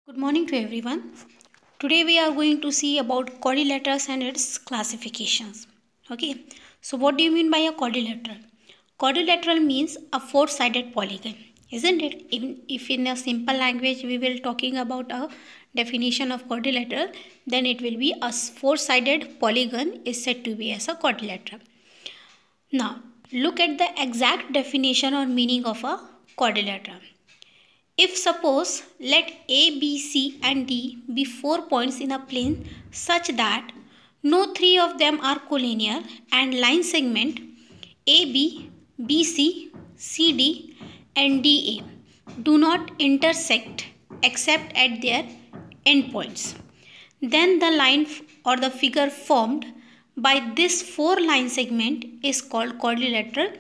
Good morning to everyone. Today we are going to see about quadrilaterals and its classifications. Okay, so what do you mean by a quadrilateral? Quadrilateral means a four-sided polygon, isn't it? Even if in a simple language we will talking about a definition of quadrilateral, then it will be a four-sided polygon is said to be as a quadrilateral. Now, look at the exact definition or meaning of a quadrilateral. If suppose let A, B, C and D be 4 points in a plane such that no three of them are collinear and line segment AB, BC, CD and DA do not intersect except at their endpoints, then the line or the figure formed by this four line segment is called quadrilateral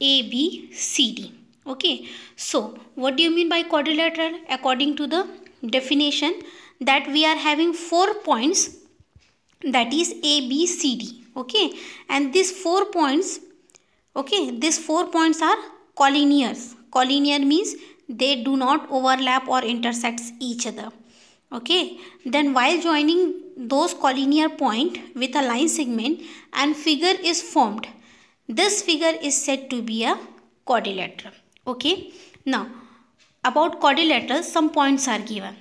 ABCD. Okay, so what do you mean by quadrilateral? According to the definition, that we are having 4 points, that is A, B, C, D. Okay, and these 4 points, these 4 points are collinears. Collinear means they do not overlap or intersect each other. Okay, then while joining those collinear point with a line segment and figure is formed, this figure is said to be a quadrilateral. Okay, now about quadrilateral, some points are given.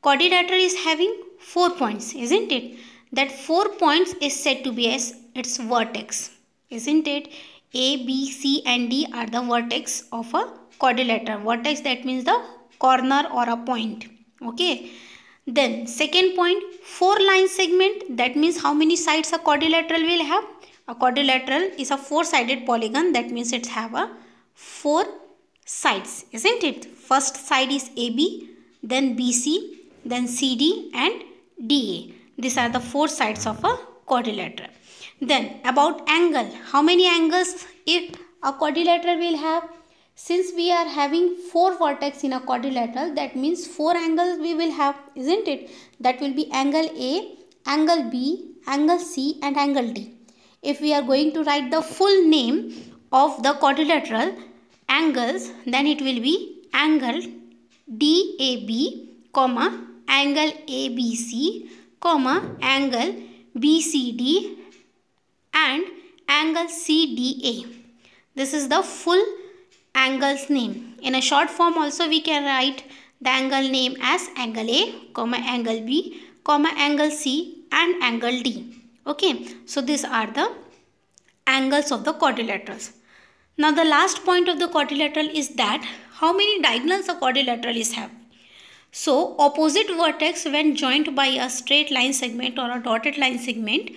Quadrilateral is having 4 points, isn't it? That 4 points is said to be as its vertex, isn't it? A, B, C and D are the vertex of a quadrilateral. Vertex, that means the corner or a point. Okay, then second point, 4 line segment, that means how many sides a quadrilateral will have? A quadrilateral is a 4-sided polygon, that means it have a 4 sides, isn't it? First side is AB, then BC, then CD and DA. These are the 4 sides of a quadrilateral. Then about angle, how many angles if a quadrilateral will have? Since we are having 4 vertex in a quadrilateral, that means 4 angles we will have, isn't it? That will be angle A, angle B, angle C and angle D. If we are going to write the full name of the quadrilateral angles, then it will be angle DAB, comma, angle ABC, comma, angle BCD and angle CDA. This is the full angles name. In a short form also we can write the angle name as angle A, comma, angle B, comma, angle C and angle D. Okay, so these are the angles of the quadrilaterals. Now the last point of the quadrilateral is that how many diagonals a quadrilateral is have. So opposite vertex when joined by a straight line segment or a dotted line segment,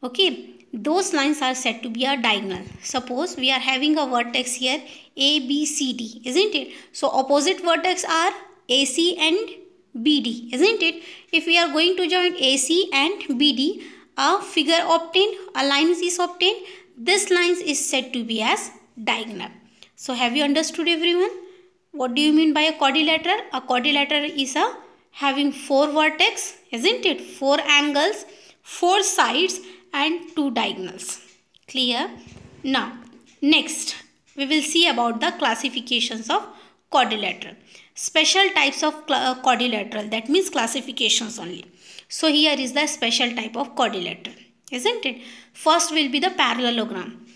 okay, those lines are said to be a diagonal. Suppose we are having a vertex here A, B, C, D, isn't it? So opposite vertex are AC and BD, isn't it? If we are going to join AC and BD, a figure obtained, a line is obtained, this line is said to be as diagonal. So have you understood everyone? What do you mean by a quadrilateral? A quadrilateral is a having 4 vertex, isn't it? 4 angles, 4 sides and 2 diagonals. Clear? Now next we will see about the classifications of quadrilateral. Special types of quadrilateral, that means classifications only. So here is the special type of quadrilateral, isn't it? First will be the parallelogram.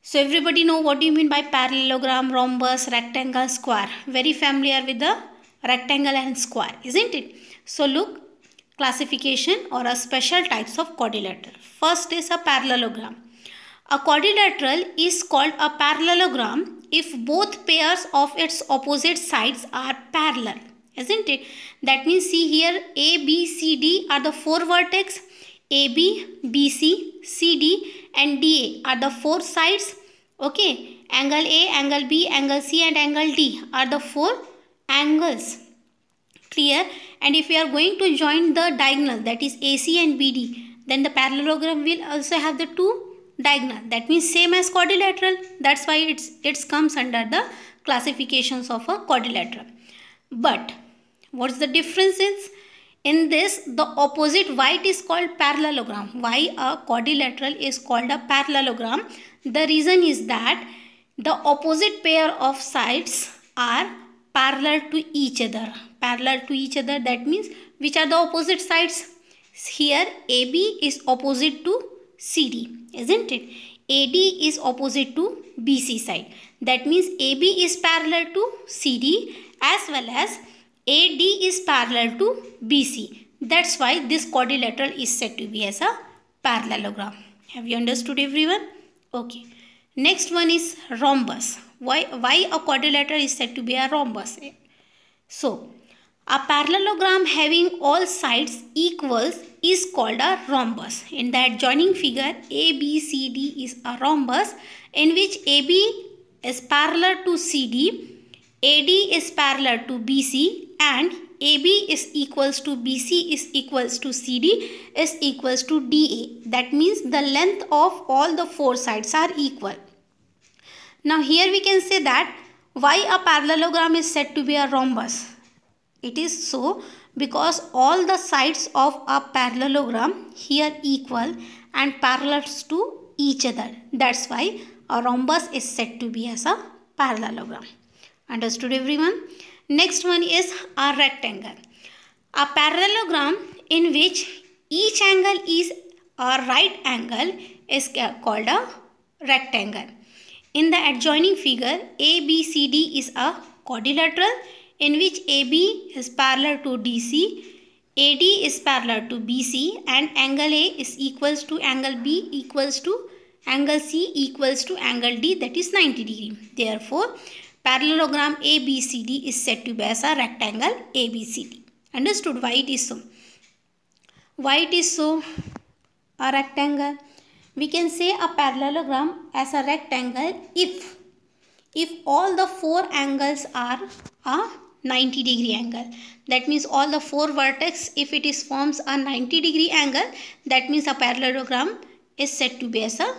So everybody know what do you mean by parallelogram, rhombus, rectangle, square. Very familiar with the rectangle and square, isn't it? So look, classification or a special types of quadrilateral. First is a parallelogram. A quadrilateral is called a parallelogram if both pairs of its opposite sides are parallel, isn't it? That means see here A, B, C, D are the 4 vertex. AB, BC, CD and DA are the 4 sides. Okay, angle A, angle B, angle C and angle D are the 4 angles. Clear? And if we are going to join the diagonal, that is AC and BD, then the parallelogram will also have the 2 diagonal. That means same as quadrilateral. That's why it comes under the classifications of a quadrilateral. But what's the difference is? In this, the opposite, why it is called parallelogram? Why a quadrilateral is called a parallelogram? The reason is that the opposite pair of sides are parallel to each other. Parallel to each other, that means which are the opposite sides? Here AB is opposite to CD, isn't it? AD is opposite to BC side. That means AB is parallel to CD as well as AD is parallel to BC. That's why this quadrilateral is said to be as a parallelogram. Have you understood, everyone? Okay. Next one is rhombus. Why a quadrilateral is said to be a rhombus? So, a parallelogram having all sides equals is called a rhombus. In the adjoining figure, ABCD is a rhombus in which AB is parallel to CD, AD is parallel to BC, and AB is equals to BC is equals to CD is equals to DA. That means the length of all the four sides are equal. Now here we can say that why a parallelogram is said to be a rhombus. It is so because all the sides of a parallelogram here equal and parallels to each other. That's why a rhombus is said to be as a parallelogram. Understood, everyone? Next one is a rectangle. A parallelogram in which each angle is a right angle is called a rectangle. In the adjoining figure, ABCD is a quadrilateral in which AB is parallel to DC, AD is parallel to BC, and angle A is equals to angle B equals to angle C equals to angle D, that is 90 degree. Therefore, parallelogram ABCD is said to be as a rectangle ABCD. Understood why it is so? Why it is so a rectangle? We can say a parallelogram as a rectangle if all the four angles are a 90 degree angle. That means all the four vertex, if it is forms a 90 degree angle, that means a parallelogram is said to be as a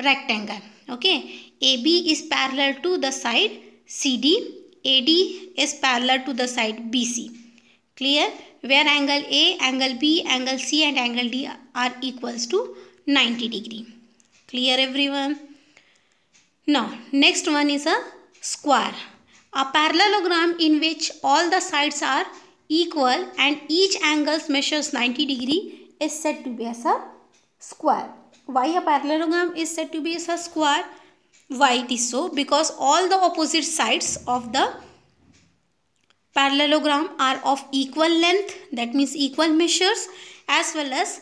rectangle. Okay, AB is parallel to the side CD, AD is parallel to the side BC. Clear? Where angle A, angle B, angle C and angle D are equals to 90 degree. Clear, everyone? Now, next one is a square. A parallelogram in which all the sides are equal and each angle measures 90 degree is said to be as a square. Why a parallelogram is said to be as a square? Why it is so? Because all the opposite sides of the parallelogram are of equal length, that means equal measures, as well as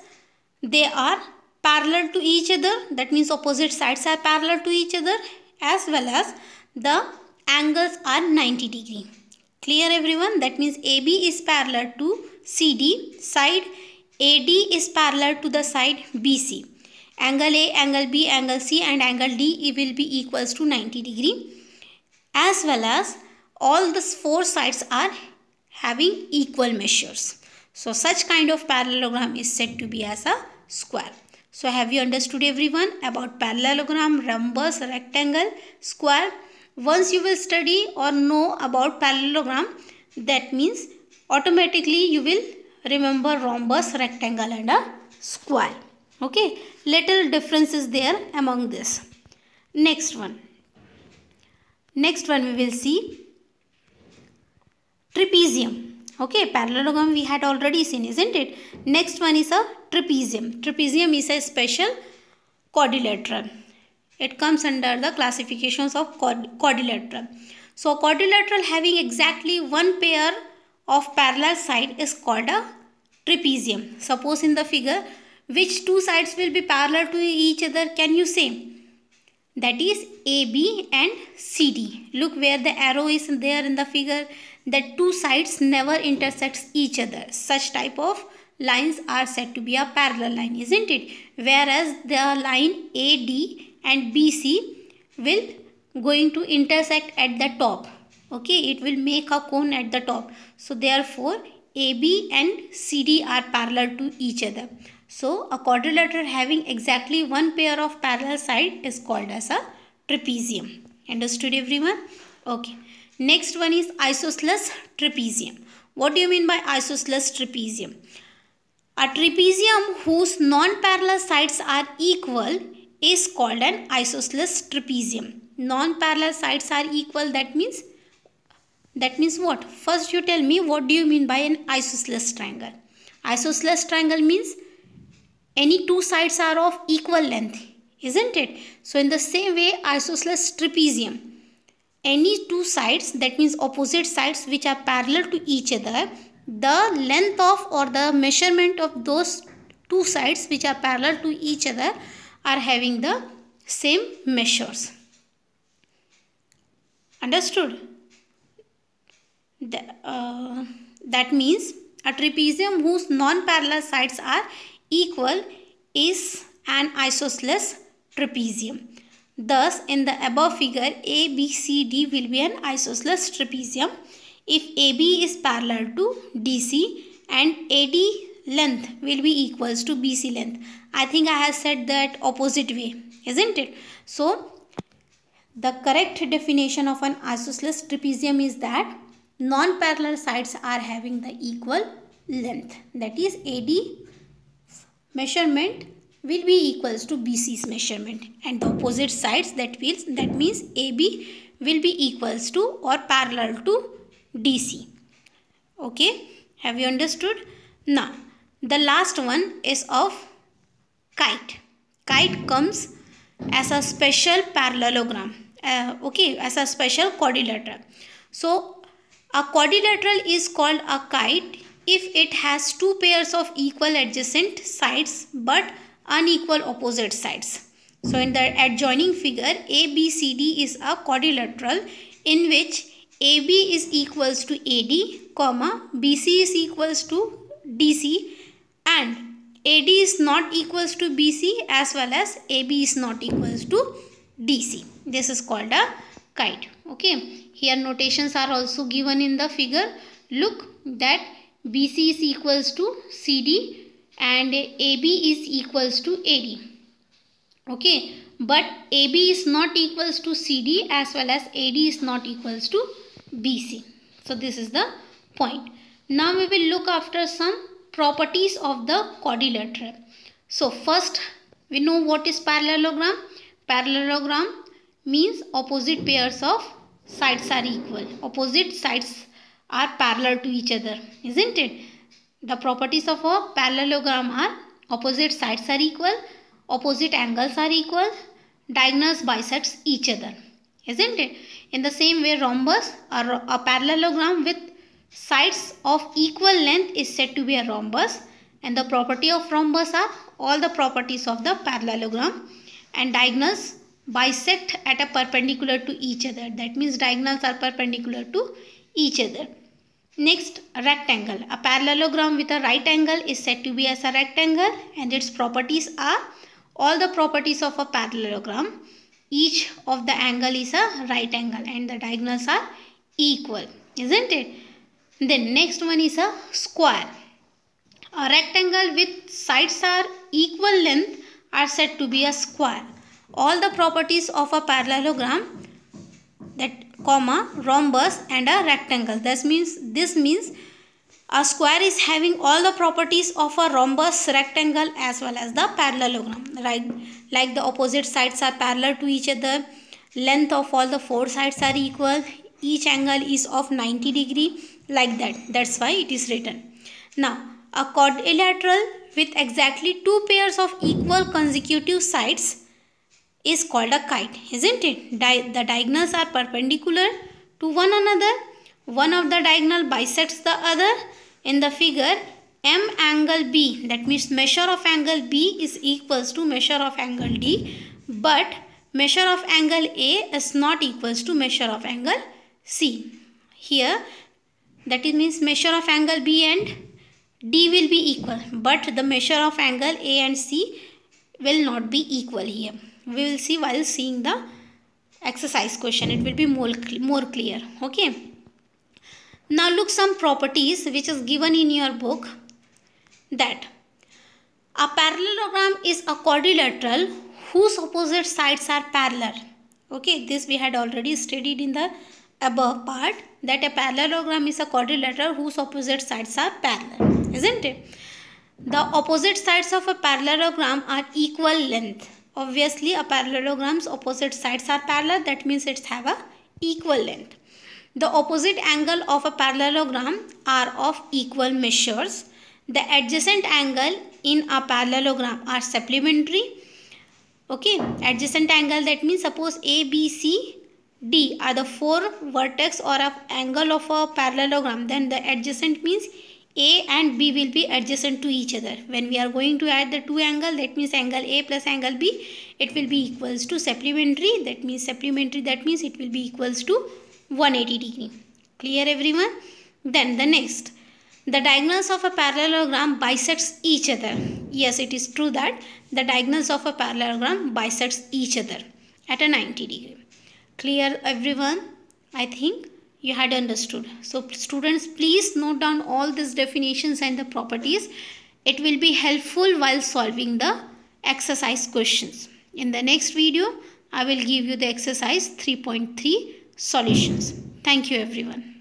they are parallel to each other, that means opposite sides are parallel to each other, as well as the angles are 90 degree. Clear, everyone? That means AB is parallel to CD side, AD is parallel to the side BC. Angle A, angle B, angle C and angle D will be equals to 90 degree, as well as all the four sides are having equal measures. So such kind of parallelogram is said to be as a square. So have you understood, everyone, about parallelogram, rhombus, rectangle, square? Once you will study or know about parallelogram, that means automatically you will remember rhombus, rectangle and a square. Okay, little difference is there among this. Next one we will see trapezium. Okay, parallelogram we had already seen, isn't it? Next one is a trapezium. Trapezium is a special quadrilateral. It comes under the classifications of quadrilateral. So, a quadrilateral having exactly one pair of parallel side is called a trapezium. Suppose in the figure, which two sides will be parallel to each other? Can you say? That is AB and CD. Look where the arrow is there in the figure. That two sides never intersects each other. Such type of lines are said to be a parallel line, isn't it? Whereas the line AD and BC will going to intersect at the top. Okay, it will make a cone at the top. So therefore AB and CD are parallel to each other. So a quadrilateral having exactly one pair of parallel side is called as a trapezium. Understood, everyone? Okay. Next one is isosceles trapezium. What do you mean by isosceles trapezium? A trapezium whose non-parallel sides are equal is called an isosceles trapezium. Non-parallel sides are equal, that means That means what? First you tell me what do you mean by an isosceles triangle. Isosceles triangle means any two sides are of equal length, isn't it? So in the same way, isosceles trapezium, any two sides, that means opposite sides which are parallel to each other, the length of or the measurement of those two sides which are parallel to each other are having the same measures. Understood? That means a trapezium whose non-parallel sides are equal is an isosceles trapezium. Thus, in the above figure, ABCD will be an isosceles trapezium if AB is parallel to DC and AD length will be equals to BC length. I think I have said that opposite way, isn't it? So, the correct definition of an isosceles trapezium is that non-parallel sides are having the equal length. That is, AD measurement will be equals to BC's measurement, and the opposite sides, that means AB will be equals to or parallel to DC. Okay, have you understood? Now, the last one is of kite. Kite comes as a special parallelogram. As a special quadrilateral. So, a quadrilateral is called a kite if it has two pairs of equal adjacent sides but unequal opposite sides. So, in the adjoining figure, ABCD is a quadrilateral in which AB is equals to AD, BC is equals to DC, and AD is not equals to BC as well as AB is not equals to DC. This is called a kite. Okay. Here notations are also given in the figure. Look that BC is equals to CD and AB is equals to AD. Okay. But AB is not equals to CD as well as AD is not equals to BC. So this is the point. Now we will look after some properties of the quadrilateral. So first we know what is parallelogram. Parallelogram means opposite pairs of sides are equal. Opposite sides are parallel to each other, isn't it? The properties of a parallelogram are opposite sides are equal, opposite angles are equal, diagonals bisects each other, isn't it? In the same way, rhombus or a parallelogram with sides of equal length is said to be a rhombus, and the property of rhombus are all the properties of the parallelogram, and diagonals bisect at a perpendicular to each other. That means diagonals are perpendicular to each other. Next, a rectangle. A parallelogram with a right angle is said to be as a rectangle, and its properties are all the properties of a parallelogram. Each of the angle is a right angle and the diagonals are equal, isn't it? Then next one is a square. A rectangle with sides are equal length are said to be a square. All the properties of a parallelogram, that rhombus and a rectangle. This means a square is having all the properties of a rhombus, rectangle as well as the parallelogram. Right? Like the opposite sides are parallel to each other. Length of all the four sides are equal. Each angle is of 90 degree. Like that. That's why it is written. Now, a quadrilateral with exactly two pairs of equal consecutive sides is called a kite, isn't it? The diagonals are perpendicular to one another. One of the diagonal bisects the other. In the figure, M angle B, that means measure of angle B is equals to measure of angle D, but measure of angle A is not equals to measure of angle C. Here, that means measure of angle B and D will be equal, but the measure of angle A and C will not be equal here. We will see while seeing the exercise question. It will be more clear. Okay. Now look some properties which is given in your book, that a parallelogram is a quadrilateral whose opposite sides are parallel. Okay. This we had already studied in the above part, that a parallelogram is a quadrilateral whose opposite sides are parallel, isn't it? The opposite sides of a parallelogram are equal length. Obviously, a parallelogram's opposite sides are parallel. That means it's have a equal length. The opposite angle of a parallelogram are of equal measures. The adjacent angle in a parallelogram are supplementary. Okay, adjacent angle, that means suppose A, B, C, D are the four vertex or of angle of a parallelogram, then the adjacent means A and B will be adjacent to each other. When we are going to add the two angle, that means angle A plus angle B, it will be equals to supplementary. That means supplementary, that means it will be equals to 180 degree. Clear everyone? Then the next, the diagonals of a parallelogram bisects each other. Yes, it is true that the diagonals of a parallelogram bisects each other at a 90 degree. Clear everyone? I think you had understood. So students, please note down all these definitions and the properties. It will be helpful while solving the exercise questions. In the next video, I will give you the exercise 3.3 solutions. Thank you everyone.